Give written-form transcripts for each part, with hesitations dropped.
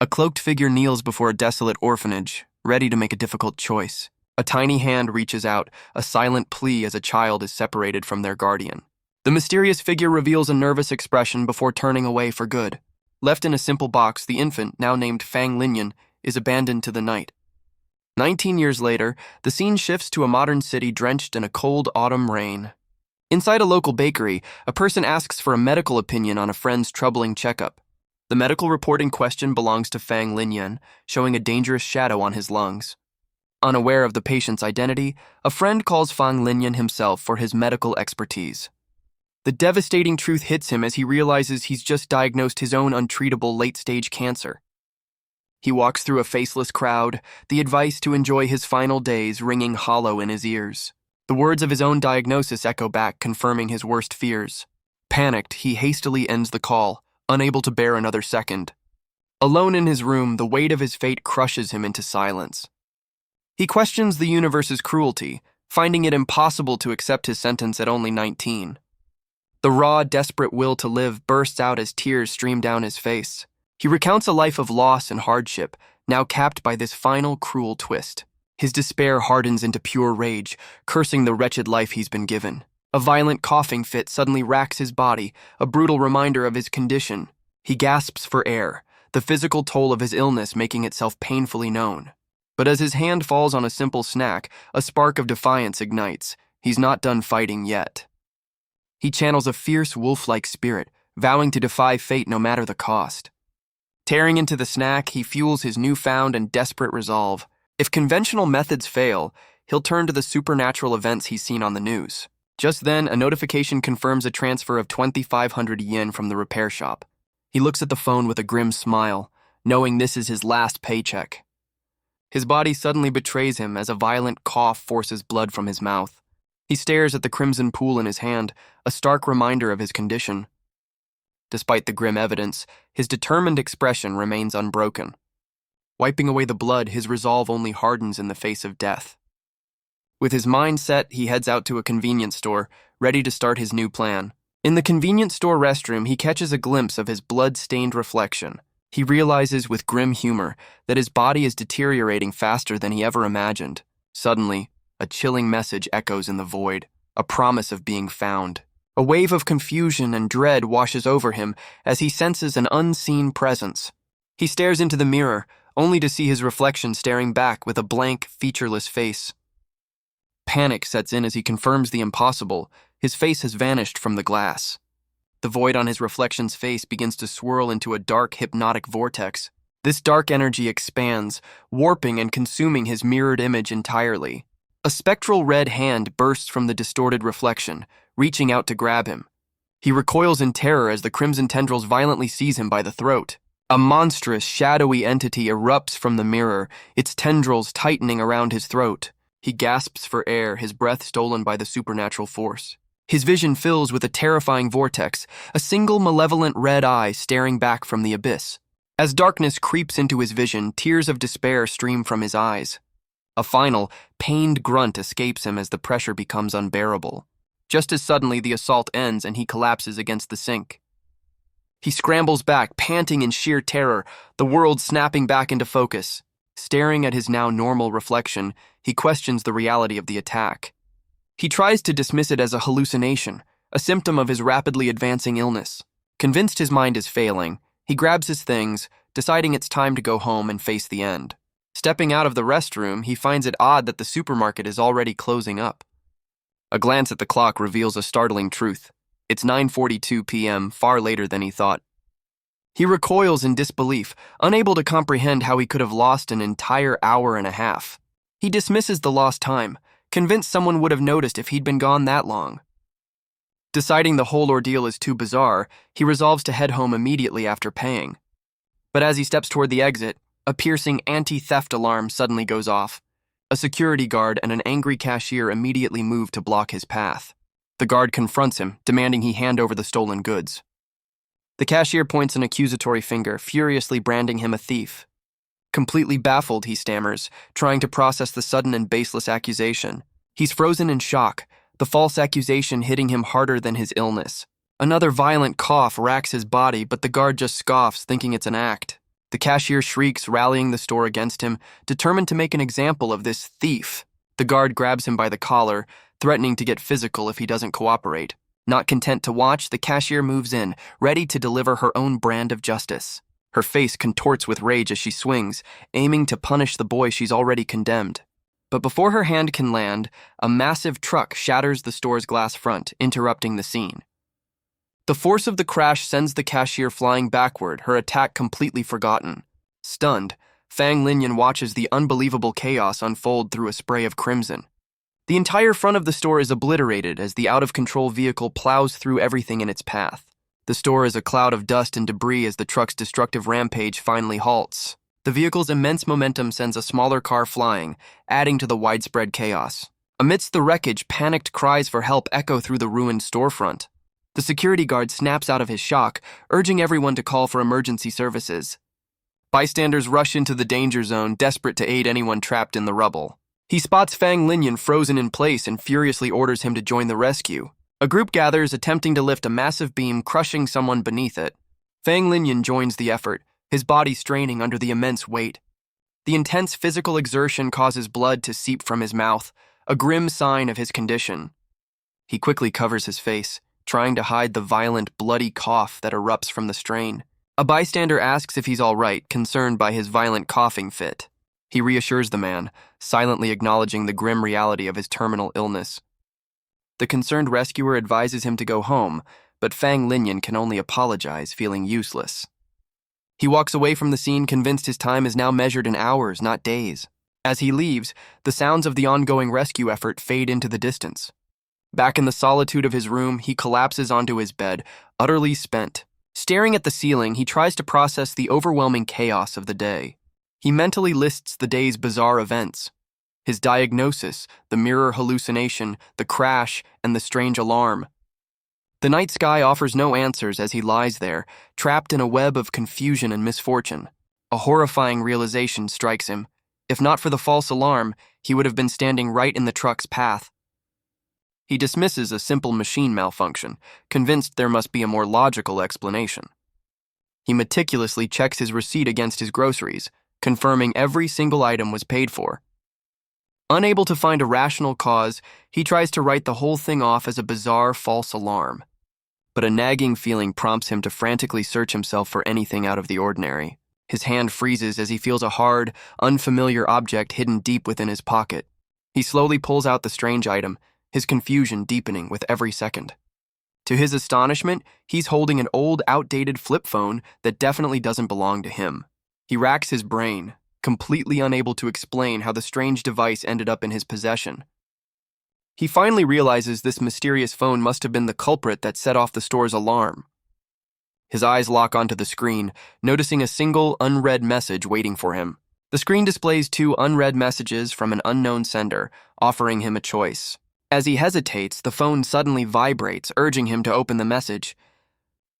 A cloaked figure kneels before a desolate orphanage, ready to make a difficult choice. A tiny hand reaches out, a silent plea as a child is separated from their guardian. The mysterious figure reveals a nervous expression before turning away for good. Left in a simple box, the infant, now named Fang Linyan, is abandoned to the night. 19 years later, the scene shifts to a modern city drenched in a cold autumn rain. Inside a local bakery, a person asks for a medical opinion on a friend's troubling checkup. The medical report in question belongs to Fang Linyan, showing a dangerous shadow on his lungs. Unaware of the patient's identity, a friend calls Fang Linyan himself for his medical expertise. The devastating truth hits him as he realizes he's just diagnosed his own untreatable late-stage cancer. He walks through a faceless crowd, the advice to enjoy his final days ringing hollow in his ears. The words of his own diagnosis echo back, confirming his worst fears. Panicked, he hastily ends the call, unable to bear another second. Alone in his room, the weight of his fate crushes him into silence. He questions the universe's cruelty, finding it impossible to accept his sentence at only 19. The raw, desperate will to live bursts out as tears stream down his face. He recounts a life of loss and hardship, now capped by this final cruel twist. His despair hardens into pure rage, cursing the wretched life he's been given. A violent coughing fit suddenly racks his body, a brutal reminder of his condition. He gasps for air, the physical toll of his illness making itself painfully known. But as his hand falls on a simple snack, a spark of defiance ignites. He's not done fighting yet. He channels a fierce wolf-like spirit, vowing to defy fate no matter the cost. Tearing into the snack, he fuels his newfound and desperate resolve. If conventional methods fail, he'll turn to the supernatural events he's seen on the news. Just then, a notification confirms a transfer of 2,500 yen from the repair shop. He looks at the phone with a grim smile, knowing this is his last paycheck. His body suddenly betrays him as a violent cough forces blood from his mouth. He stares at the crimson pool in his hand, a stark reminder of his condition. Despite the grim evidence, his determined expression remains unbroken. Wiping away the blood, his resolve only hardens in the face of death. With his mind set, he heads out to a convenience store, ready to start his new plan. In the convenience store restroom, he catches a glimpse of his blood-stained reflection. He realizes with grim humor that his body is deteriorating faster than he ever imagined. Suddenly, a chilling message echoes in the void, a promise of being found. A wave of confusion and dread washes over him as he senses an unseen presence. He stares into the mirror, only to see his reflection staring back with a blank, featureless face. Panic sets in as he confirms the impossible. His face has vanished from the glass. The void on his reflection's face begins to swirl into a dark, hypnotic vortex. This dark energy expands, warping and consuming his mirrored image entirely. A spectral red hand bursts from the distorted reflection, reaching out to grab him. He recoils in terror as the crimson tendrils violently seize him by the throat. A monstrous, shadowy entity erupts from the mirror, its tendrils tightening around his throat. He gasps for air, his breath stolen by the supernatural force. His vision fills with a terrifying vortex, a single malevolent red eye staring back from the abyss. As darkness creeps into his vision, tears of despair stream from his eyes. A final, pained grunt escapes him as the pressure becomes unbearable. Just as suddenly, the assault ends and he collapses against the sink. He scrambles back, panting in sheer terror, the world snapping back into focus. Staring at his now normal reflection, he questions the reality of the attack. He tries to dismiss it as a hallucination, a symptom of his rapidly advancing illness. Convinced his mind is failing, he grabs his things, deciding it's time to go home and face the end. Stepping out of the restroom, he finds it odd that the supermarket is already closing up. A glance at the clock reveals a startling truth. It's 9:42 p.m., far later than he thought. He recoils in disbelief, unable to comprehend how he could have lost an entire hour and a half. He dismisses the lost time, convinced someone would have noticed if he'd been gone that long. Deciding the whole ordeal is too bizarre, he resolves to head home immediately after paying. But as he steps toward the exit, a piercing anti-theft alarm suddenly goes off. A security guard and an angry cashier immediately move to block his path. The guard confronts him, demanding he hand over the stolen goods. The cashier points an accusatory finger, furiously branding him a thief. Completely baffled, he stammers, trying to process the sudden and baseless accusation. He's frozen in shock, the false accusation hitting him harder than his illness. Another violent cough racks his body, but the guard just scoffs, thinking it's an act. The cashier shrieks, rallying the store against him, determined to make an example of this thief. The guard grabs him by the collar, threatening to get physical if he doesn't cooperate. Not content to watch, the cashier moves in, ready to deliver her own brand of justice. Her face contorts with rage as she swings, aiming to punish the boy she's already condemned. But before her hand can land, a massive truck shatters the store's glass front, interrupting the scene. The force of the crash sends the cashier flying backward, her attack completely forgotten. Stunned, Fang Linyan watches the unbelievable chaos unfold through a spray of crimson. The entire front of the store is obliterated as the out-of-control vehicle plows through everything in its path. The store is a cloud of dust and debris as the truck's destructive rampage finally halts. The vehicle's immense momentum sends a smaller car flying, adding to the widespread chaos. Amidst the wreckage, panicked cries for help echo through the ruined storefront. The security guard snaps out of his shock, urging everyone to call for emergency services. Bystanders rush into the danger zone, desperate to aid anyone trapped in the rubble. He spots Fang Linyan frozen in place and furiously orders him to join the rescue. A group gathers, attempting to lift a massive beam, crushing someone beneath it. Fang Linyan joins the effort, his body straining under the immense weight. The intense physical exertion causes blood to seep from his mouth, a grim sign of his condition. He quickly covers his face, trying to hide the violent, bloody cough that erupts from the strain. A bystander asks if he's all right, concerned by his violent coughing fit. He reassures the man, silently acknowledging the grim reality of his terminal illness. The concerned rescuer advises him to go home, but Fang Linyan can only apologize, feeling useless. He walks away from the scene, convinced his time is now measured in hours, not days. As he leaves, the sounds of the ongoing rescue effort fade into the distance. Back in the solitude of his room, he collapses onto his bed, utterly spent. Staring at the ceiling, he tries to process the overwhelming chaos of the day. He mentally lists the day's bizarre events. His diagnosis, the mirror hallucination, the crash, and the strange alarm. The night sky offers no answers as he lies there, trapped in a web of confusion and misfortune. A horrifying realization strikes him. If not for the false alarm, he would have been standing right in the truck's path. He dismisses a simple machine malfunction, convinced there must be a more logical explanation. He meticulously checks his receipt against his groceries, confirming every single item was paid for. Unable to find a rational cause, he tries to write the whole thing off as a bizarre false alarm. But a nagging feeling prompts him to frantically search himself for anything out of the ordinary. His hand freezes as he feels a hard, unfamiliar object hidden deep within his pocket. He slowly pulls out the strange item, his confusion deepening with every second. To his astonishment, he's holding an old, outdated flip phone that definitely doesn't belong to him. He racks his brain, completely unable to explain how the strange device ended up in his possession. He finally realizes this mysterious phone must have been the culprit that set off the store's alarm. His eyes lock onto the screen, noticing a single, unread message waiting for him. The screen displays 2 unread messages from an unknown sender, offering him a choice. As he hesitates, the phone suddenly vibrates, urging him to open the message.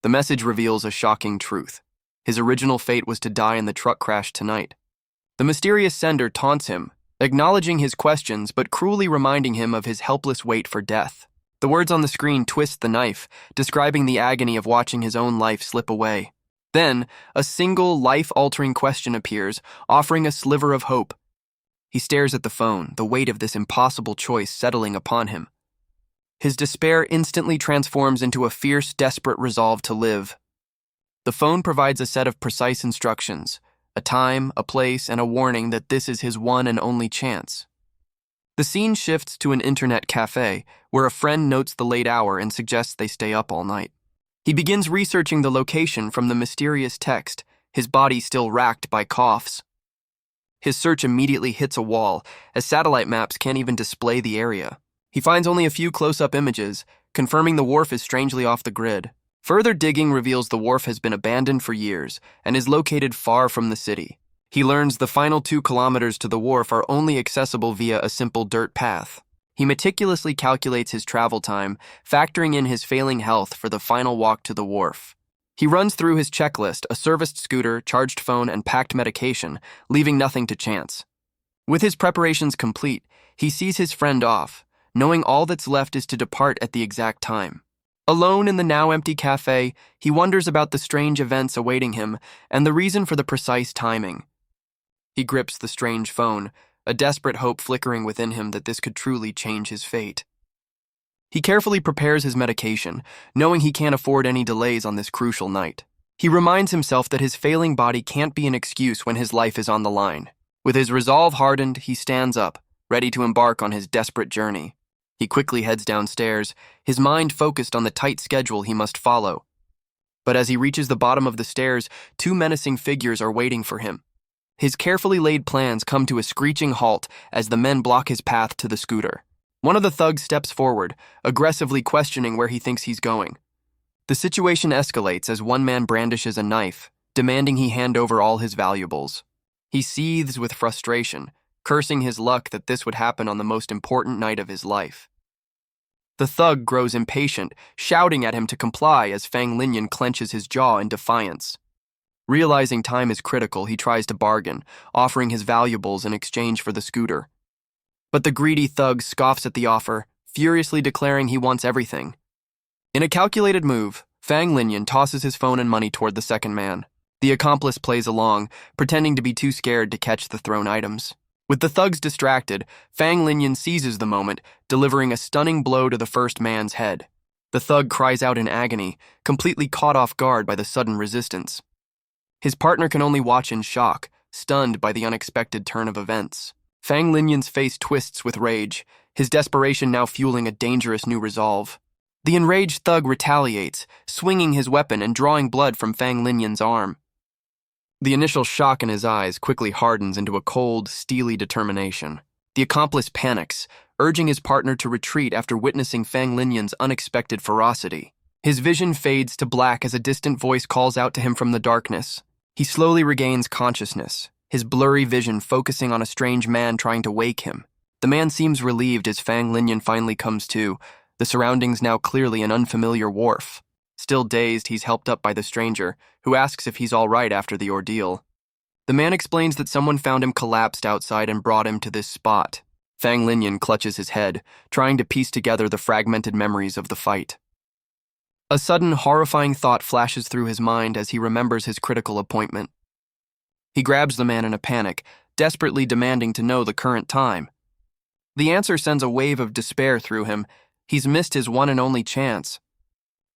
The message reveals a shocking truth. His original fate was to die in the truck crash tonight. The mysterious sender taunts him, acknowledging his questions but cruelly reminding him of his helpless wait for death. The words on the screen twist the knife, describing the agony of watching his own life slip away. Then, a single life-altering question appears, offering a sliver of hope. He stares at the phone, the weight of this impossible choice settling upon him. His despair instantly transforms into a fierce, desperate resolve to live. The phone provides a set of precise instructions, a time, a place, and a warning that this is his one and only chance. The scene shifts to an internet cafe, where a friend notes the late hour and suggests they stay up all night. He begins researching the location from the mysterious text, his body still racked by coughs. His search immediately hits a wall, as satellite maps can't even display the area. He finds only a few close-up images, confirming the wharf is strangely off the grid. Further digging reveals the wharf has been abandoned for years and is located far from the city. He learns the final 2 kilometers to the wharf are only accessible via a simple dirt path. He meticulously calculates his travel time, factoring in his failing health for the final walk to the wharf. He runs through his checklist, a serviced scooter, charged phone, and packed medication, leaving nothing to chance. With his preparations complete, he sees his friend off, knowing all that's left is to depart at the exact time. Alone in the now empty cafe, he wonders about the strange events awaiting him and the reason for the precise timing. He grips the strange phone, a desperate hope flickering within him that this could truly change his fate. He carefully prepares his medication, knowing he can't afford any delays on this crucial night. He reminds himself that his failing body can't be an excuse when his life is on the line. With his resolve hardened, he stands up, ready to embark on his desperate journey. He quickly heads downstairs, his mind focused on the tight schedule he must follow. But as he reaches the bottom of the stairs, two menacing figures are waiting for him. His carefully laid plans come to a screeching halt as the men block his path to the scooter. One of the thugs steps forward, aggressively questioning where he thinks he's going. The situation escalates as one man brandishes a knife, demanding he hand over all his valuables. He seethes with frustration, cursing his luck that this would happen on the most important night of his life. The thug grows impatient, shouting at him to comply as Fang Linyan clenches his jaw in defiance. Realizing time is critical, he tries to bargain, offering his valuables in exchange for the scooter. But the greedy thug scoffs at the offer, furiously declaring he wants everything. In a calculated move, Fang Linyan tosses his phone and money toward the second man. The accomplice plays along, pretending to be too scared to catch the thrown items. With the thugs distracted, Fang Linyan seizes the moment, delivering a stunning blow to the first man's head. The thug cries out in agony, completely caught off guard by the sudden resistance. His partner can only watch in shock, stunned by the unexpected turn of events. Fang Linyan's face twists with rage, his desperation now fueling a dangerous new resolve. The enraged thug retaliates, swinging his weapon and drawing blood from Fang Linyan's arm. The initial shock in his eyes quickly hardens into a cold, steely determination. The accomplice panics, urging his partner to retreat after witnessing Fang Linyan's unexpected ferocity. His vision fades to black as a distant voice calls out to him from the darkness. He slowly regains consciousness, his blurry vision focusing on a strange man trying to wake him. The man seems relieved as Fang Linyan finally comes to, the surroundings now clearly an unfamiliar wharf. Still dazed, he's helped up by the stranger, who asks if he's all right after the ordeal. The man explains that someone found him collapsed outside and brought him to this spot. Fang Linyan clutches his head, trying to piece together the fragmented memories of the fight. A sudden, horrifying thought flashes through his mind as he remembers his critical appointment. He grabs the man in a panic, desperately demanding to know the current time. The answer sends a wave of despair through him. He's missed his one and only chance.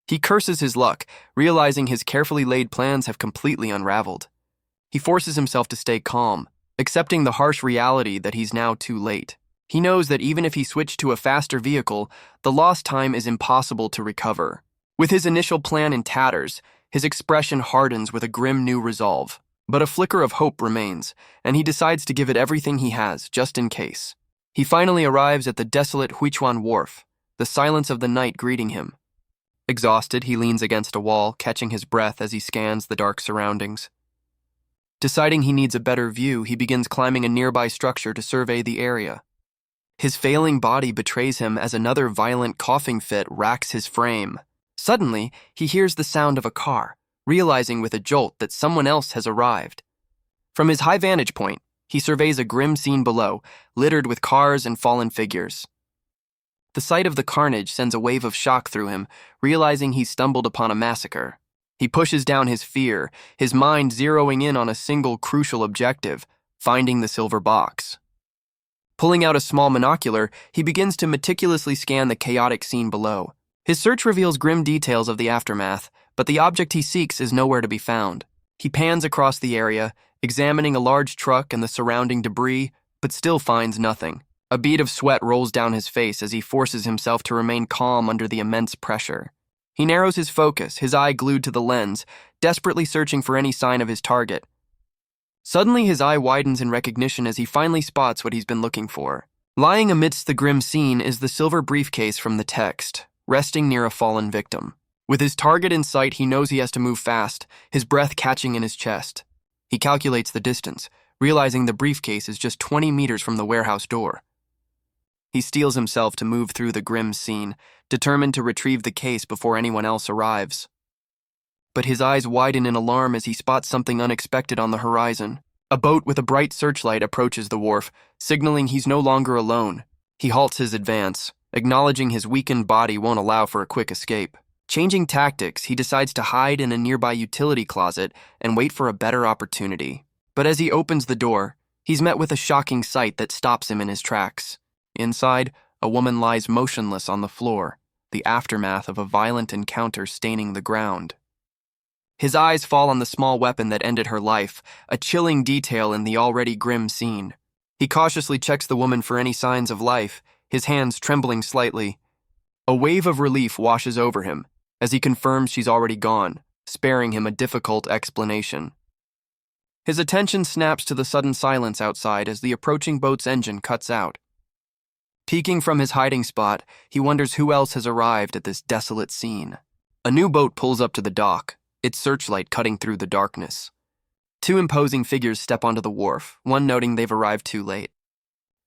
He curses his luck, realizing his carefully laid plans have completely unraveled. He forces himself to stay calm, accepting the harsh reality that he's now too late. He knows that even if he switched to a faster vehicle, the lost time is impossible to recover. With his initial plan in tatters, his expression hardens with a grim new resolve. But a flicker of hope remains, and he decides to give it everything he has, just in case. He finally arrives at the desolate Huichuan wharf, the silence of the night greeting him. Exhausted, he leans against a wall, catching his breath as he scans the dark surroundings. Deciding he needs a better view, he begins climbing a nearby structure to survey the area. His failing body betrays him as another violent coughing fit racks his frame. Suddenly, he hears the sound of a car, realizing with a jolt that someone else has arrived. From his high vantage point, he surveys a grim scene below, littered with cars and fallen figures. The sight of the carnage sends a wave of shock through him, realizing he's stumbled upon a massacre. He pushes down his fear, his mind zeroing in on a single crucial objective, finding the silver box. Pulling out a small monocular, he begins to meticulously scan the chaotic scene below. His search reveals grim details of the aftermath, but the object he seeks is nowhere to be found. He pans across the area, examining a large truck and the surrounding debris, but still finds nothing. A bead of sweat rolls down his face as he forces himself to remain calm under the immense pressure. He narrows his focus, his eye glued to the lens, desperately searching for any sign of his target. Suddenly, his eye widens in recognition as he finally spots what he's been looking for. Lying amidst the grim scene is the silver briefcase from the text, resting near a fallen victim. With his target in sight, he knows he has to move fast, his breath catching in his chest. He calculates the distance, realizing the briefcase is just 20 meters from the warehouse door. He steels himself to move through the grim scene, determined to retrieve the case before anyone else arrives. But his eyes widen in alarm as he spots something unexpected on the horizon. A boat with a bright searchlight approaches the wharf, signaling he's no longer alone. He halts his advance, acknowledging his weakened body won't allow for a quick escape. Changing tactics, he decides to hide in a nearby utility closet and wait for a better opportunity. But as he opens the door, he's met with a shocking sight that stops him in his tracks. Inside, a woman lies motionless on the floor, the aftermath of a violent encounter staining the ground. His eyes fall on the small weapon that ended her life, a chilling detail in the already grim scene. He cautiously checks the woman for any signs of life, his hands trembling slightly. A wave of relief washes over him as he confirms she's already gone, sparing him a difficult explanation. His attention snaps to the sudden silence outside as the approaching boat's engine cuts out. Peeking from his hiding spot, he wonders who else has arrived at this desolate scene. A new boat pulls up to the dock, its searchlight cutting through the darkness. Two imposing figures step onto the wharf, one noting they've arrived too late.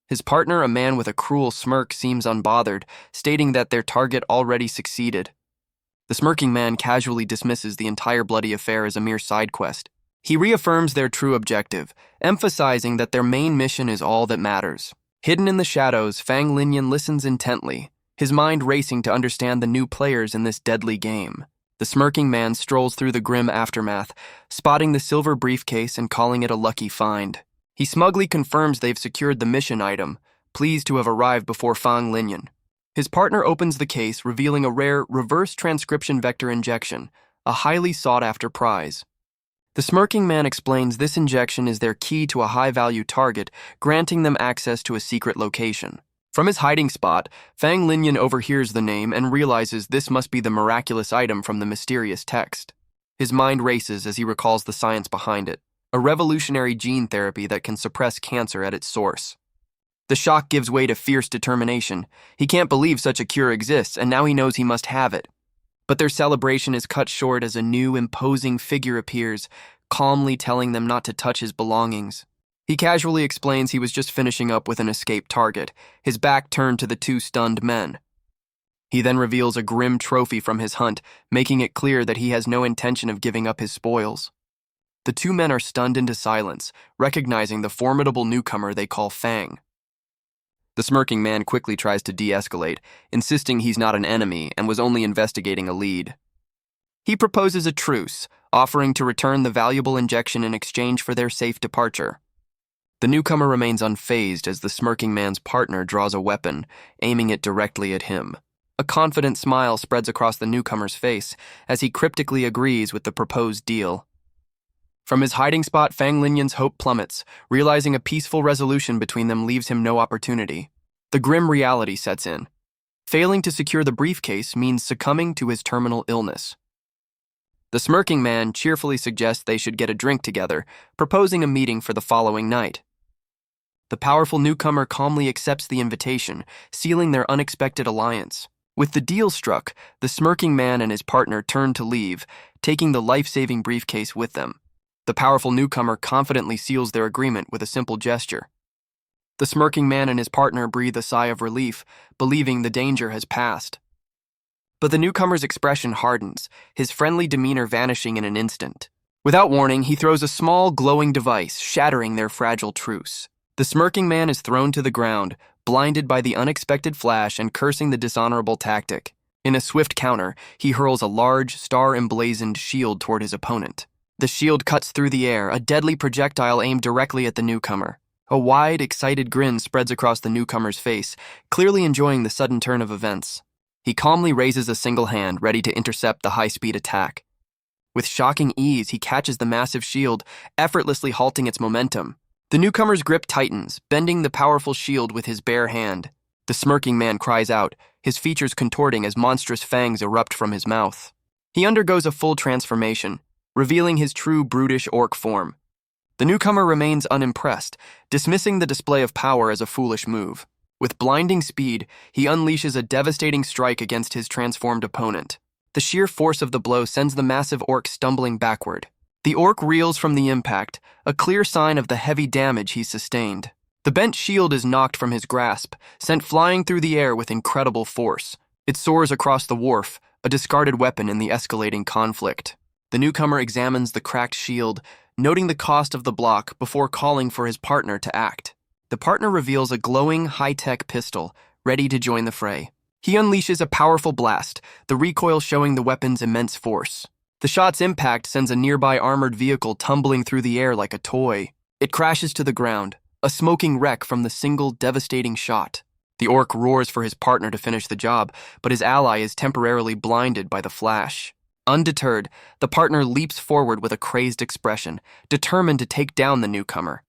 His partner, a man with a cruel smirk, seems unbothered, stating that their target already succeeded. The smirking man casually dismisses the entire bloody affair as a mere side quest. He reaffirms their true objective, emphasizing that their main mission is all that matters. Hidden in the shadows, Fang Linyan listens intently, his mind racing to understand the new players in this deadly game. The smirking man strolls through the grim aftermath, spotting the silver briefcase and calling it a lucky find. He smugly confirms they've secured the mission item, pleased to have arrived before Fang Linyan. His partner opens the case, revealing a rare reverse transcription vector injection, a highly sought-after prize. The smirking man explains this injection is their key to a high-value target, granting them access to a secret location. From his hiding spot, Fang Linyan overhears the name and realizes this must be the miraculous item from the mysterious text. His mind races as he recalls the science behind it, a revolutionary gene therapy that can suppress cancer at its source. The shock gives way to fierce determination. He can't believe such a cure exists, and now he knows he must have it. But their celebration is cut short as a new, imposing figure appears, calmly telling them not to touch his belongings. He casually explains he was just finishing up with an escaped target, his back turned to the two stunned men. He then reveals a grim trophy from his hunt, making it clear that he has no intention of giving up his spoils. The two men are stunned into silence, recognizing the formidable newcomer they call Fang. The smirking man quickly tries to de-escalate, insisting he's not an enemy and was only investigating a lead. He proposes a truce, offering to return the valuable injection in exchange for their safe departure. The newcomer remains unfazed as the smirking man's partner draws a weapon, aiming it directly at him. A confident smile spreads across the newcomer's face as he cryptically agrees with the proposed deal. From his hiding spot, Fang Linyan's hope plummets, realizing a peaceful resolution between them leaves him no opportunity. The grim reality sets in. Failing to secure the briefcase means succumbing to his terminal illness. The smirking man cheerfully suggests they should get a drink together, proposing a meeting for the following night. The powerful newcomer calmly accepts the invitation, sealing their unexpected alliance. With the deal struck, the smirking man and his partner turn to leave, taking the life-saving briefcase with them. The powerful newcomer confidently seals their agreement with a simple gesture. The smirking man and his partner breathe a sigh of relief, believing the danger has passed. But the newcomer's expression hardens, his friendly demeanor vanishing in an instant. Without warning, he throws a small, glowing device, shattering their fragile truce. The smirking man is thrown to the ground, blinded by the unexpected flash and cursing the dishonorable tactic. In a swift counter, he hurls a large, star-emblazoned shield toward his opponent. The shield cuts through the air, a deadly projectile aimed directly at the newcomer. A wide, excited grin spreads across the newcomer's face, clearly enjoying the sudden turn of events. He calmly raises a single hand, ready to intercept the high-speed attack. With shocking ease, he catches the massive shield, effortlessly halting its momentum. The newcomer's grip tightens, bending the powerful shield with his bare hand. The smirking man cries out, his features contorting as monstrous fangs erupt from his mouth. He undergoes a full transformation, revealing his true brutish orc form. The newcomer remains unimpressed, dismissing the display of power as a foolish move. With blinding speed, he unleashes a devastating strike against his transformed opponent. The sheer force of the blow sends the massive orc stumbling backward. The orc reels from the impact, a clear sign of the heavy damage he sustained. The bent shield is knocked from his grasp, sent flying through the air with incredible force. It soars across the wharf, a discarded weapon in the escalating conflict. The newcomer examines the cracked shield, noting the cost of the block before calling for his partner to act. The partner reveals a glowing, high-tech pistol, ready to join the fray. He unleashes a powerful blast, the recoil showing the weapon's immense force. The shot's impact sends a nearby armored vehicle tumbling through the air like a toy. It crashes to the ground, a smoking wreck from the single devastating shot. The orc roars for his partner to finish the job, but his ally is temporarily blinded by the flash. Undeterred, the partner leaps forward with a crazed expression, determined to take down the newcomer.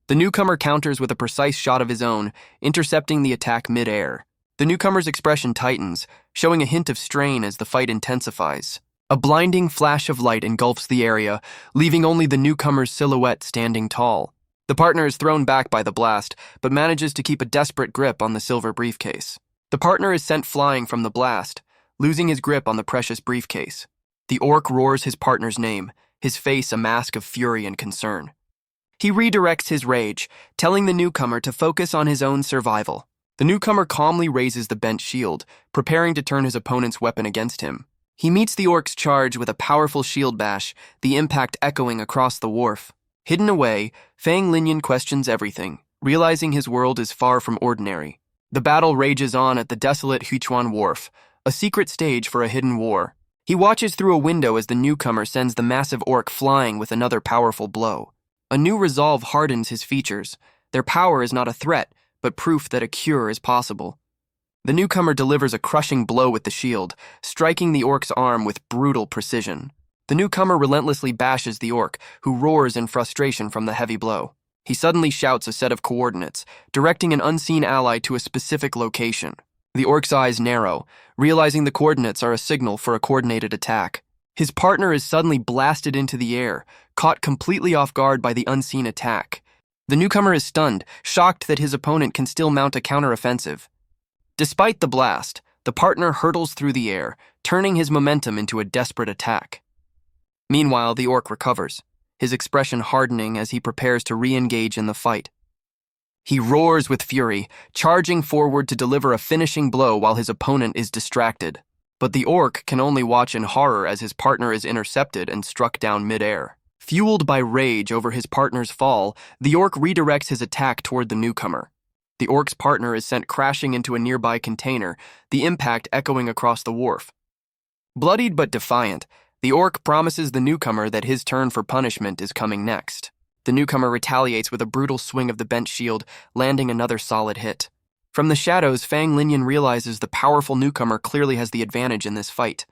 The newcomer counters with a precise shot of his own, intercepting the attack mid-air. The newcomer's expression tightens, showing a hint of strain as the fight intensifies. A blinding flash of light engulfs the area, leaving only the newcomer's silhouette standing tall. The partner is thrown back by the blast, but manages to keep a desperate grip on the silver briefcase. The partner is sent flying from the blast, losing his grip on the precious briefcase. The orc roars his partner's name, his face a mask of fury and concern. He redirects his rage, telling the newcomer to focus on his own survival. The newcomer calmly raises the bent shield, preparing to turn his opponent's weapon against him. He meets the orc's charge with a powerful shield bash, the impact echoing across the wharf. Hidden away, Fang Linyan questions everything, realizing his world is far from ordinary. The battle rages on at the desolate Huchuan wharf, a secret stage for a hidden war. He watches through a window as the newcomer sends the massive orc flying with another powerful blow. A new resolve hardens his features. Their power is not a threat, but proof that a cure is possible. The newcomer delivers a crushing blow with the shield, striking the orc's arm with brutal precision. The newcomer relentlessly bashes the orc, who roars in frustration from the heavy blow. He suddenly shouts a set of coordinates, directing an unseen ally to a specific location. The orc's eyes narrow, realizing the coordinates are a signal for a coordinated attack. His partner is suddenly blasted into the air, caught completely off guard by the unseen attack. The newcomer is stunned, shocked that his opponent can still mount a counteroffensive. Despite the blast, the partner hurtles through the air, turning his momentum into a desperate attack. Meanwhile, the orc recovers, his expression hardening as he prepares to re-engage in the fight. He roars with fury, charging forward to deliver a finishing blow while his opponent is distracted. But the orc can only watch in horror as his partner is intercepted and struck down mid-air. Fueled by rage over his partner's fall, the orc redirects his attack toward the newcomer. The orc's partner is sent crashing into a nearby container, the impact echoing across the wharf. Bloodied but defiant, the orc promises the newcomer that his turn for punishment is coming next. The newcomer retaliates with a brutal swing of the bent shield, landing another solid hit. From the shadows, Fang Linyan realizes the powerful newcomer clearly has the advantage in this fight.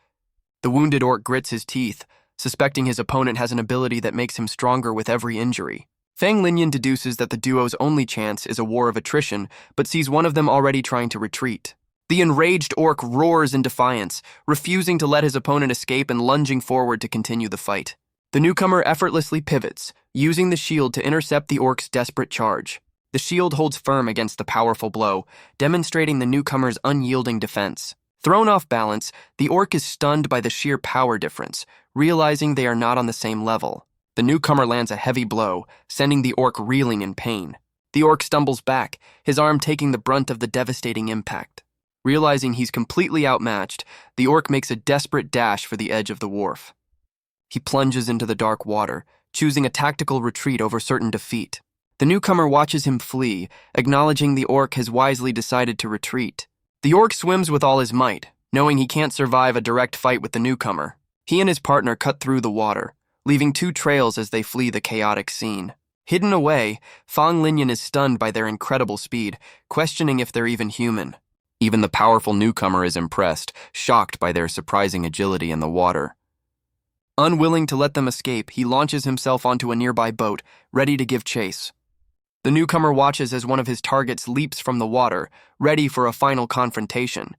The wounded orc grits his teeth, suspecting his opponent has an ability that makes him stronger with every injury. Fang Linyan deduces that the duo's only chance is a war of attrition, but sees one of them already trying to retreat. The enraged orc roars in defiance, refusing to let his opponent escape and lunging forward to continue the fight. The newcomer effortlessly pivots, using the shield to intercept the orc's desperate charge. The shield holds firm against the powerful blow, demonstrating the newcomer's unyielding defense. Thrown off balance, the orc is stunned by the sheer power difference, realizing they are not on the same level. The newcomer lands a heavy blow, sending the orc reeling in pain. The orc stumbles back, his arm taking the brunt of the devastating impact. Realizing he's completely outmatched, the orc makes a desperate dash for the edge of the wharf. He plunges into the dark water, choosing a tactical retreat over certain defeat. The newcomer watches him flee, acknowledging the orc has wisely decided to retreat. The orc swims with all his might, knowing he can't survive a direct fight with the newcomer. He and his partner cut through the water, leaving two trails as they flee the chaotic scene. Hidden away, Fang Linyan is stunned by their incredible speed, questioning if they're even human. Even the powerful newcomer is impressed, shocked by their surprising agility in the water. Unwilling to let them escape, he launches himself onto a nearby boat, ready to give chase. The newcomer watches as one of his targets leaps from the water, ready for a final confrontation.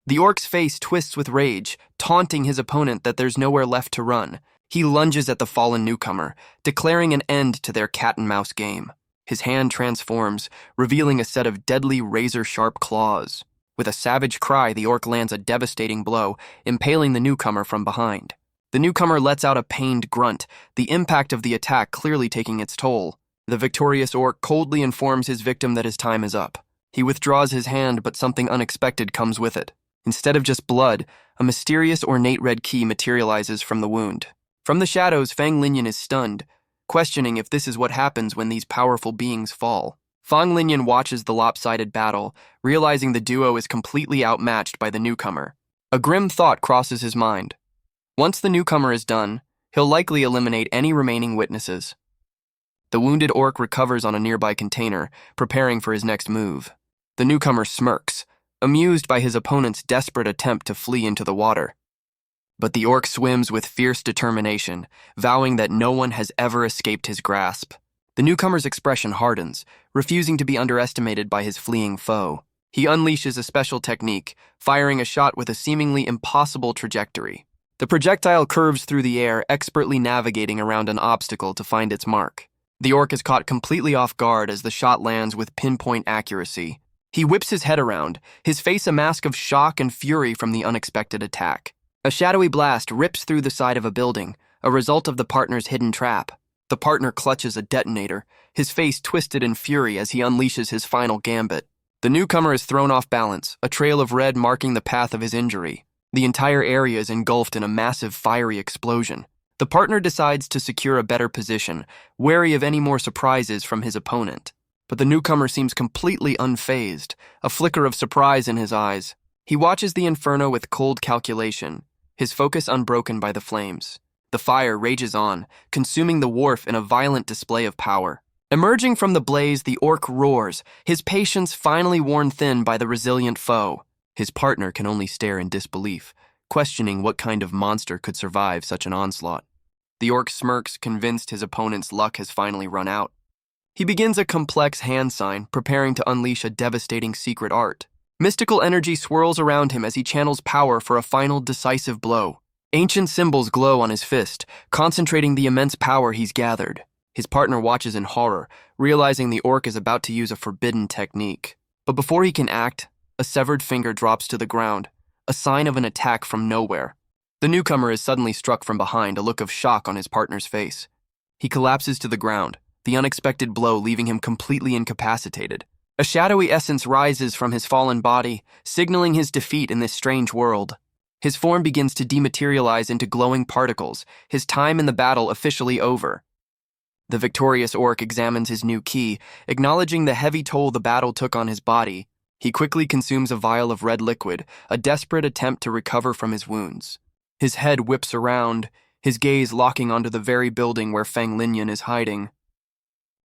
The orc's face twists with rage, taunting his opponent that there's nowhere left to run. He lunges at the fallen newcomer, declaring an end to their cat-and-mouse game. His hand transforms, revealing a set of deadly razor-sharp claws. With a savage cry, the orc lands a devastating blow, impaling the newcomer from behind. The newcomer lets out a pained grunt, the impact of the attack clearly taking its toll. The victorious orc coldly informs his victim that his time is up. He withdraws his hand, but something unexpected comes with it. Instead of just blood, a mysterious ornate red key materializes from the wound. From the shadows, Fang Linyan is stunned, questioning if this is what happens when these powerful beings fall. Fang Linyan watches the lopsided battle, realizing the duo is completely outmatched by the newcomer. A grim thought crosses his mind. Once the newcomer is done, he'll likely eliminate any remaining witnesses. The wounded orc recovers on a nearby container, preparing for his next move. The newcomer smirks, amused by his opponent's desperate attempt to flee into the water. But the orc swims with fierce determination, vowing that no one has ever escaped his grasp. The newcomer's expression hardens, refusing to be underestimated by his fleeing foe. He unleashes a special technique, firing a shot with a seemingly impossible trajectory. The projectile curves through the air, expertly navigating around an obstacle to find its mark. The orc is caught completely off guard as the shot lands with pinpoint accuracy. He whips his head around, his face a mask of shock and fury from the unexpected attack. A shadowy blast rips through the side of a building, a result of the partner's hidden trap. The partner clutches a detonator, his face twisted in fury as he unleashes his final gambit. The newcomer is thrown off balance, a trail of red marking the path of his injury. The entire area is engulfed in a massive fiery explosion. The partner decides to secure a better position, wary of any more surprises from his opponent. But the newcomer seems completely unfazed, a flicker of surprise in his eyes. He watches the inferno with cold calculation, his focus unbroken by the flames. The fire rages on, consuming the wharf in a violent display of power. Emerging from the blaze, the orc roars, his patience finally worn thin by the resilient foe. His partner can only stare in disbelief, questioning what kind of monster could survive such an onslaught. The orc smirks, convinced his opponent's luck has finally run out. He begins a complex hand sign, preparing to unleash a devastating secret art. Mystical energy swirls around him as he channels power for a final decisive blow. Ancient symbols glow on his fist, concentrating the immense power he's gathered. His partner watches in horror, realizing the orc is about to use a forbidden technique. But before he can act, a severed finger drops to the ground, a sign of an attack from nowhere. The newcomer is suddenly struck from behind, a look of shock on his partner's face. He collapses to the ground, the unexpected blow leaving him completely incapacitated. A shadowy essence rises from his fallen body, signaling his defeat in this strange world. His form begins to dematerialize into glowing particles, his time in the battle officially over. The victorious orc examines his new key, acknowledging the heavy toll the battle took on his body. He quickly consumes a vial of red liquid, a desperate attempt to recover from his wounds. His head whips around, his gaze locking onto the very building where Fang Linyan is hiding.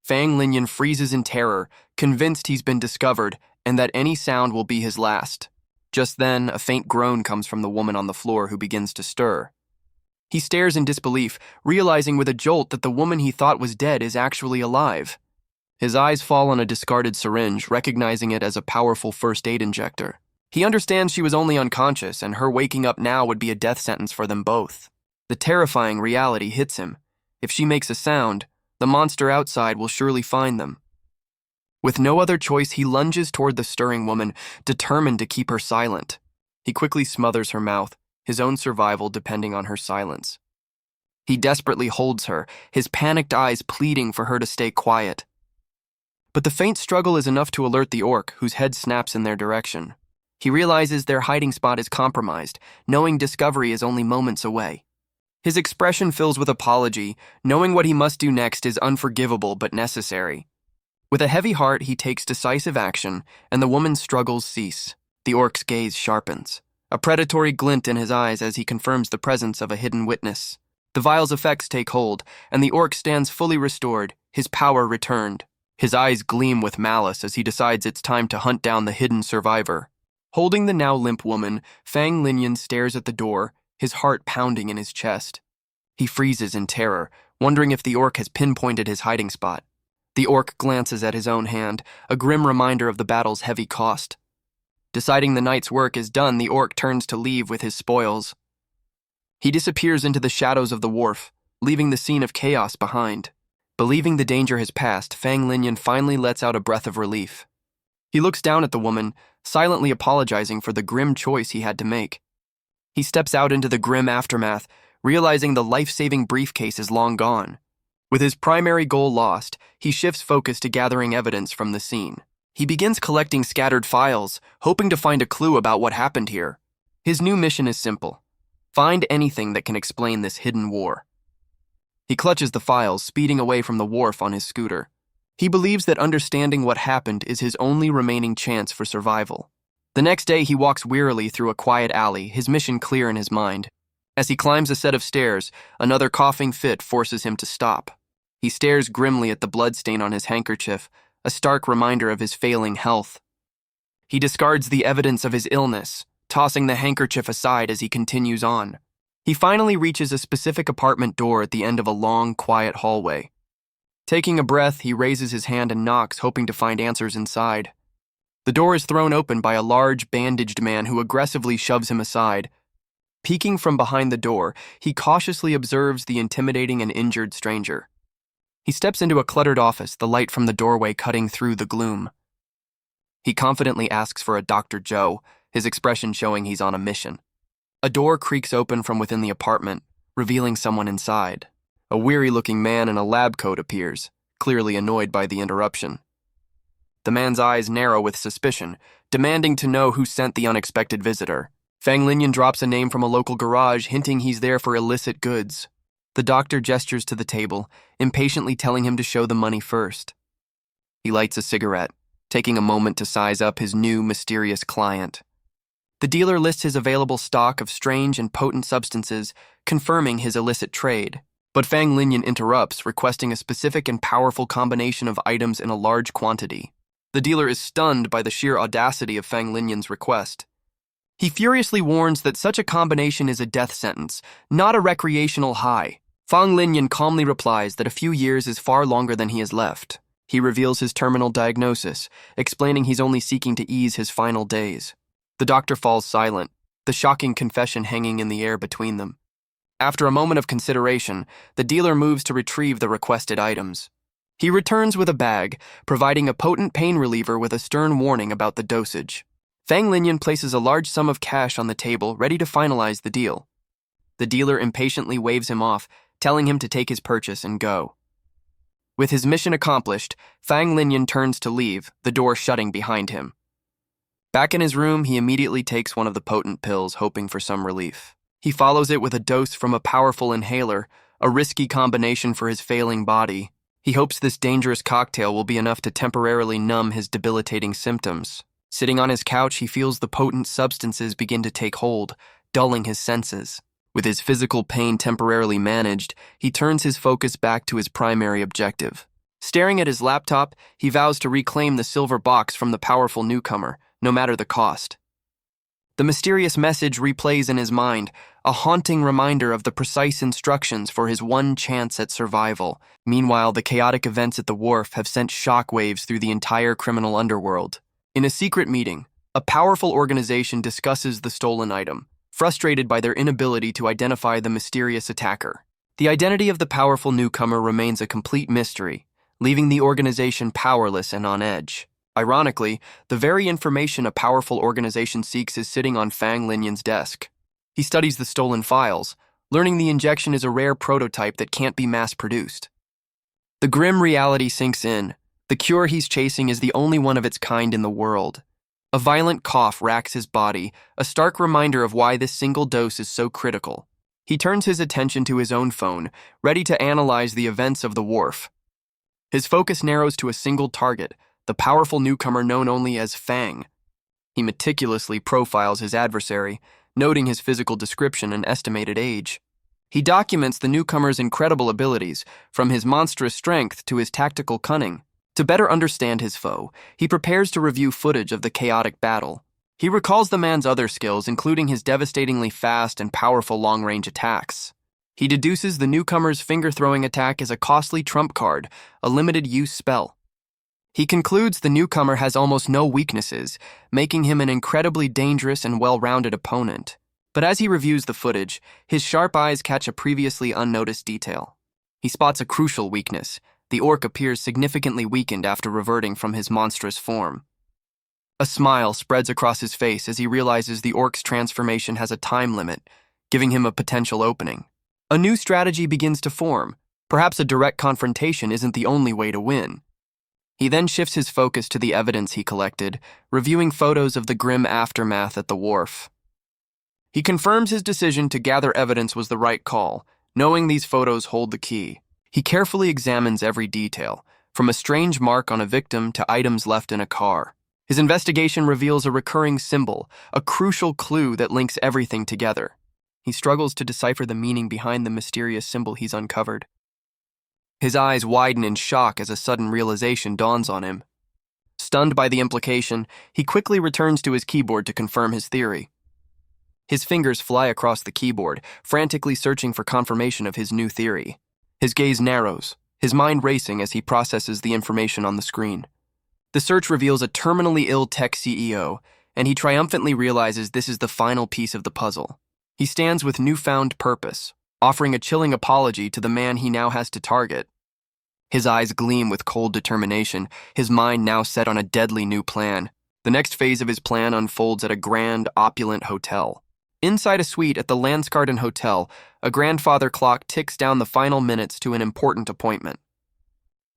Fang Linyan freezes in terror, convinced he's been discovered and that any sound will be his last. Just then, a faint groan comes from the woman on the floor who begins to stir. He stares in disbelief, realizing with a jolt that the woman he thought was dead is actually alive. His eyes fall on a discarded syringe, recognizing it as a powerful first aid injector. He understands she was only unconscious, and her waking up now would be a death sentence for them both. The terrifying reality hits him. If she makes a sound, the monster outside will surely find them. With no other choice, he lunges toward the stirring woman, determined to keep her silent. He quickly smothers her mouth, his own survival depending on her silence. He desperately holds her, his panicked eyes pleading for her to stay quiet. But the faint struggle is enough to alert the orc, whose head snaps in their direction. He realizes their hiding spot is compromised, knowing discovery is only moments away. His expression fills with apology, knowing what he must do next is unforgivable but necessary. With a heavy heart, he takes decisive action, and the woman's struggles cease. The orc's gaze sharpens, a predatory glint in his eyes as he confirms the presence of a hidden witness. The vial's effects take hold, and the orc stands fully restored, his power returned. His eyes gleam with malice as he decides it's time to hunt down the hidden survivor. Holding the now limp woman, Fang Linyan stares at the door, his heart pounding in his chest. He freezes in terror, wondering if the orc has pinpointed his hiding spot. The orc glances at his own hand, a grim reminder of the battle's heavy cost. Deciding the night's work is done, the orc turns to leave with his spoils. He disappears into the shadows of the wharf, leaving the scene of chaos behind. Believing the danger has passed, Fang Linyan finally lets out a breath of relief. He looks down at the woman, silently apologizing for the grim choice he had to make. He steps out into the grim aftermath, realizing the life-saving briefcase is long gone. With his primary goal lost, he shifts focus to gathering evidence from the scene. He begins collecting scattered files, hoping to find a clue about what happened here. His new mission is simple: find anything that can explain this hidden war. He clutches the files, speeding away from the wharf on his scooter. He believes that understanding what happened is his only remaining chance for survival. The next day, he walks wearily through a quiet alley, his mission clear in his mind. As he climbs a set of stairs, another coughing fit forces him to stop. He stares grimly at the bloodstain on his handkerchief, a stark reminder of his failing health. He discards the evidence of his illness, tossing the handkerchief aside as he continues on. He finally reaches a specific apartment door at the end of a long, quiet hallway. Taking a breath, he raises his hand and knocks, hoping to find answers inside. The door is thrown open by a large, bandaged man who aggressively shoves him aside. Peeking from behind the door, he cautiously observes the intimidating and injured stranger. He steps into a cluttered office, the light from the doorway cutting through the gloom. He confidently asks for a Dr. Joe, his expression showing he's on a mission. A door creaks open from within the apartment, revealing someone inside. A weary-looking man in a lab coat appears, clearly annoyed by the interruption. The man's eyes narrow with suspicion, demanding to know who sent the unexpected visitor. Fang Linyan drops a name from a local garage, hinting he's there for illicit goods. The doctor gestures to the table, impatiently telling him to show the money first. He lights a cigarette, taking a moment to size up his new, mysterious client. The dealer lists his available stock of strange and potent substances, confirming his illicit trade. But Fang Linyan interrupts, requesting a specific and powerful combination of items in a large quantity. The dealer is stunned by the sheer audacity of Fang Linyan's request. He furiously warns that such a combination is a death sentence, not a recreational high. Fang Linyan calmly replies that a few years is far longer than he has left. He reveals his terminal diagnosis, explaining he's only seeking to ease his final days. The doctor falls silent, the shocking confession hanging in the air between them. After a moment of consideration, the dealer moves to retrieve the requested items. He returns with a bag, providing a potent pain reliever with a stern warning about the dosage. Fang Linyan places a large sum of cash on the table, ready to finalize the deal. The dealer impatiently waves him off, telling him to take his purchase and go. With his mission accomplished, Fang Linyan turns to leave, the door shutting behind him. Back in his room, he immediately takes one of the potent pills, hoping for some relief. He follows it with a dose from a powerful inhaler, a risky combination for his failing body. He hopes this dangerous cocktail will be enough to temporarily numb his debilitating symptoms. Sitting on his couch, he feels the potent substances begin to take hold, dulling his senses. With his physical pain temporarily managed, he turns his focus back to his primary objective. Staring at his laptop, he vows to reclaim the silver box from the powerful newcomer, no matter the cost. The mysterious message replays in his mind, a haunting reminder of the precise instructions for his one chance at survival. Meanwhile, the chaotic events at the wharf have sent shockwaves through the entire criminal underworld. In a secret meeting, a powerful organization discusses the stolen item, frustrated by their inability to identify the mysterious attacker. The identity of the powerful newcomer remains a complete mystery, leaving the organization powerless and on edge. Ironically, the very information a powerful organization seeks is sitting on Fang Linyan's desk. He studies the stolen files, learning the injection is a rare prototype that can't be mass-produced. The grim reality sinks in. The cure he's chasing is the only one of its kind in the world. A violent cough racks his body, a stark reminder of why this single dose is so critical. He turns his attention to his own phone, ready to analyze the events of the wharf. His focus narrows to a single target, the powerful newcomer known only as Fang. He meticulously profiles his adversary, noting his physical description and estimated age. He documents the newcomer's incredible abilities, from his monstrous strength to his tactical cunning. To better understand his foe, he prepares to review footage of the chaotic battle. He recalls the man's other skills, including his devastatingly fast and powerful long-range attacks. He deduces the newcomer's finger-throwing attack is a costly trump card, a limited-use spell. He concludes the newcomer has almost no weaknesses, making him an incredibly dangerous and well-rounded opponent. But as he reviews the footage, his sharp eyes catch a previously unnoticed detail. He spots a crucial weakness. The orc appears significantly weakened after reverting from his monstrous form. A smile spreads across his face as he realizes the orc's transformation has a time limit, giving him a potential opening. A new strategy begins to form. Perhaps a direct confrontation isn't the only way to win. He then shifts his focus to the evidence he collected, reviewing photos of the grim aftermath at the wharf. He confirms his decision to gather evidence was the right call, knowing these photos hold the key. He carefully examines every detail, from a strange mark on a victim to items left in a car. His investigation reveals a recurring symbol, a crucial clue that links everything together. He struggles to decipher the meaning behind the mysterious symbol he's uncovered. His eyes widen in shock as a sudden realization dawns on him. Stunned by the implication, he quickly returns to his keyboard to confirm his theory. His fingers fly across the keyboard, frantically searching for confirmation of his new theory. His gaze narrows, his mind racing as he processes the information on the screen. The search reveals a terminally ill tech CEO, and he triumphantly realizes this is the final piece of the puzzle. He stands with newfound purpose, offering a chilling apology to the man he now has to target. His eyes gleam with cold determination, his mind now set on a deadly new plan. The next phase of his plan unfolds at a grand, opulent hotel. Inside a suite at the Landsgarten Hotel, a grandfather clock ticks down the final minutes to an important appointment.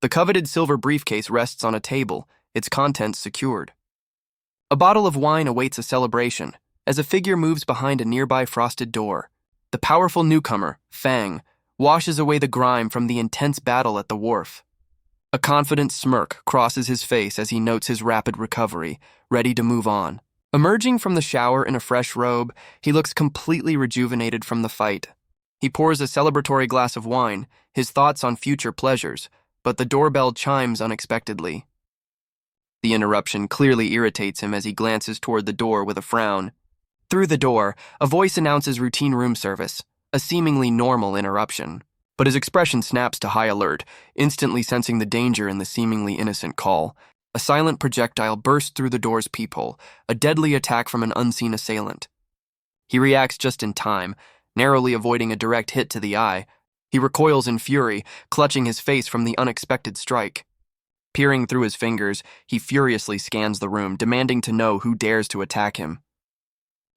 The coveted silver briefcase rests on a table, its contents secured. A bottle of wine awaits a celebration, as a figure moves behind a nearby frosted door. The powerful newcomer, Fang, washes away the grime from the intense battle at the wharf. A confident smirk crosses his face as he notes his rapid recovery, ready to move on. Emerging from the shower in a fresh robe, he looks completely rejuvenated from the fight. He pours a celebratory glass of wine, his thoughts on future pleasures, but the doorbell chimes unexpectedly. The interruption clearly irritates him as he glances toward the door with a frown. Through the door, a voice announces routine room service, a seemingly normal interruption. But his expression snaps to high alert, instantly sensing the danger in the seemingly innocent call. A silent projectile bursts through the door's peephole, a deadly attack from an unseen assailant. He reacts just in time, narrowly avoiding a direct hit to the eye. He recoils in fury, clutching his face from the unexpected strike. Peering through his fingers, he furiously scans the room, demanding to know who dares to attack him.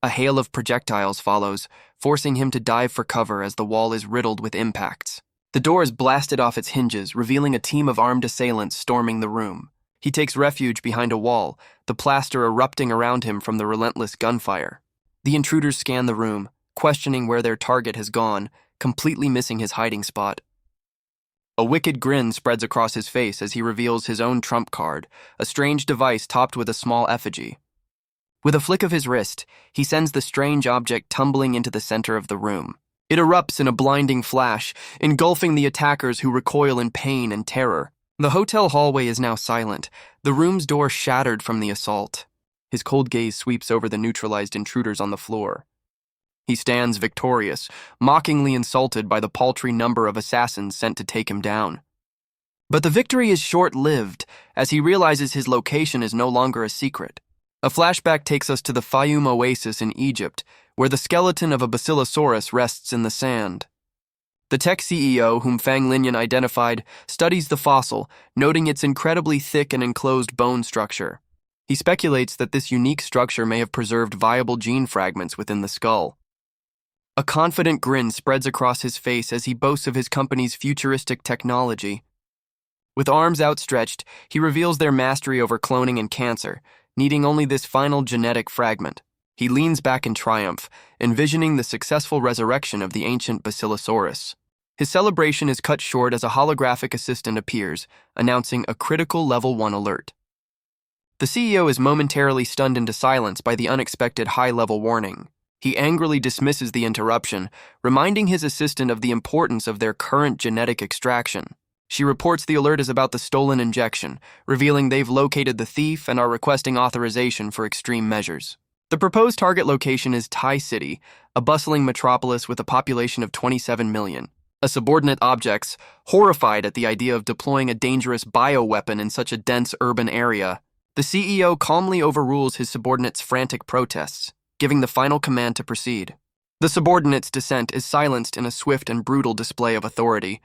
A hail of projectiles follows, forcing him to dive for cover as the wall is riddled with impacts. The door is blasted off its hinges, revealing a team of armed assailants storming the room. He takes refuge behind a wall, the plaster erupting around him from the relentless gunfire. The intruders scan the room, questioning where their target has gone, completely missing his hiding spot. A wicked grin spreads across his face as he reveals his own trump card, a strange device topped with a small effigy. With a flick of his wrist, he sends the strange object tumbling into the center of the room. It erupts in a blinding flash, engulfing the attackers who recoil in pain and terror. The hotel hallway is now silent, the room's door shattered from the assault. His cold gaze sweeps over the neutralized intruders on the floor. He stands victorious, mockingly insulted by the paltry number of assassins sent to take him down. But the victory is short-lived, as he realizes his location is no longer a secret. A flashback takes us to the Fayum oasis in Egypt, where the skeleton of a basilosaurus rests in the sand. The tech CEO, whom Fang Linyan identified, studies the fossil, noting its incredibly thick and enclosed bone structure. He speculates that this unique structure may have preserved viable gene fragments within the skull. A confident grin spreads across his face as he boasts of his company's futuristic technology. With arms outstretched, he reveals their mastery over cloning and cancer, needing only this final genetic fragment. He leans back in triumph, envisioning the successful resurrection of the ancient Basilosaurus. His celebration is cut short as a holographic assistant appears, announcing a critical Level 1 alert. The CEO is momentarily stunned into silence by the unexpected high-level warning. He angrily dismisses the interruption, reminding his assistant of the importance of their current genetic extraction. She reports the alert is about the stolen injection, revealing they've located the thief and are requesting authorization for extreme measures. The proposed target location is Tai City, a bustling metropolis with a population of 27 million. A subordinate objects, horrified at the idea of deploying a dangerous bioweapon in such a dense urban area. The CEO calmly overrules his subordinates' frantic protests, giving the final command to proceed. The subordinate's dissent is silenced in a swift and brutal display of authority.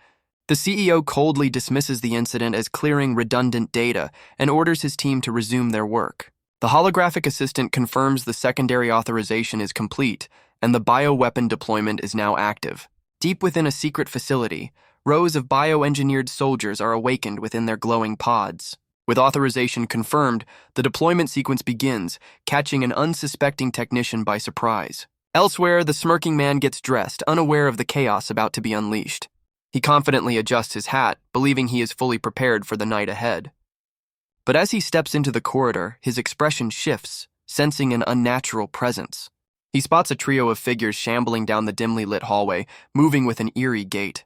The CEO coldly dismisses the incident as clearing redundant data and orders his team to resume their work. The holographic assistant confirms the secondary authorization is complete and the bioweapon deployment is now active. Deep within a secret facility, rows of bioengineered soldiers are awakened within their glowing pods. With authorization confirmed, the deployment sequence begins, catching an unsuspecting technician by surprise. Elsewhere, the smirking man gets dressed, unaware of the chaos about to be unleashed. He confidently adjusts his hat, believing he is fully prepared for the night ahead. But as he steps into the corridor, his expression shifts, sensing an unnatural presence. He spots a trio of figures shambling down the dimly lit hallway, moving with an eerie gait.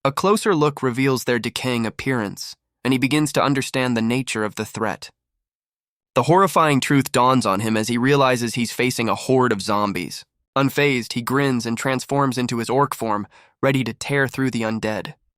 A closer look reveals their decaying appearance, and he begins to understand the nature of the threat. The horrifying truth dawns on him as he realizes he's facing a horde of zombies. Unfazed, he grins and transforms into his orc form, ready to tear through the undead.